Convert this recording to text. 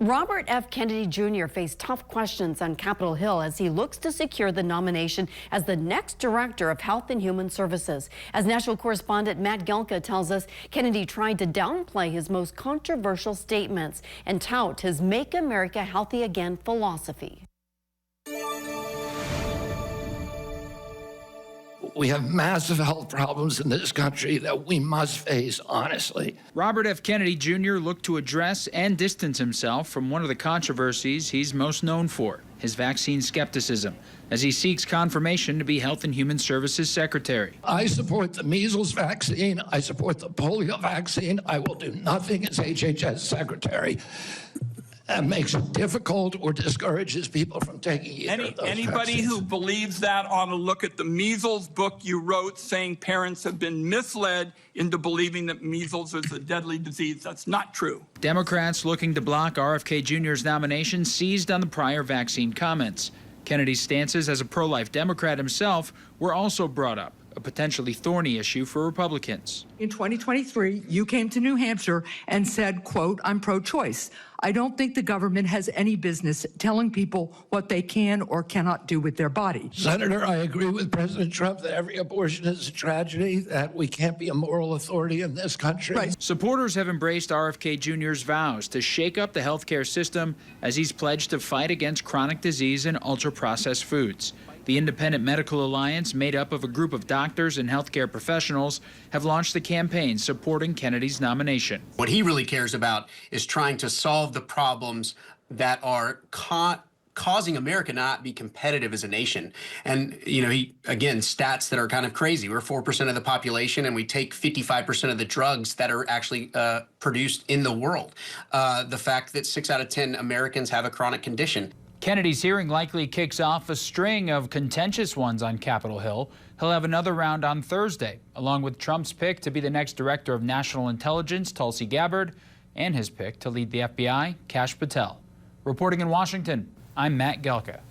Robert F. Kennedy Jr. faced tough questions on Capitol Hill as he looks to secure the nomination as the next Director of Health and Human Services. As national correspondent Matt Gelka tells us, Kennedy tried to downplay his most controversial statements and tout his Make America Healthy Again philosophy. We have massive health problems in this country that we must face honestly. Robert F. Kennedy Jr. looked to address and distance himself from one of the controversies he's most known for, his vaccine skepticism, as he seeks confirmation to be Health and Human Services Secretary. I support the measles vaccine. I support the polio vaccine. I will do nothing as HHS Secretary that makes it difficult or discourages people from taking either of those Anybody vaccines. who believes that ought to look at the measles book you wrote saying parents have been misled into believing that measles is a deadly disease. That's not true. Democrats looking to block RFK Jr.'s nomination seized on the prior vaccine comments. Kennedy's stances as a pro-life Democrat himself were also brought up, a potentially thorny issue for Republicans. In 2023, you came to New Hampshire and said, quote, I'm pro-choice. I don't think the government has any business telling people what they can or cannot do with their body. Senator, I agree with President Trump that every abortion is a tragedy, that we can't be a moral authority in this country. Right. Supporters have embraced RFK Jr.'s vows to shake up the healthcare system as he's pledged to fight against chronic disease and ultra-processed foods. The Independent Medical Alliance, made up of a group of doctors and healthcare professionals, have launched the campaign supporting Kennedy's nomination. What he really cares about is trying to solve the problems that are causing America not be competitive as a nation. And, you know, again, stats that are kind of crazy. We're 4% of the population, and we take 55% of the drugs that are actually produced in the world. The fact that 6 out of 10 Americans have a chronic condition. Kennedy's hearing likely kicks off a string of contentious ones on Capitol Hill. He'll have another round on Thursday, along with Trump's pick to be the next Director of National Intelligence, Tulsi Gabbard, and his pick to lead the FBI, Kash Patel. Reporting in Washington, I'm Matt Gelka.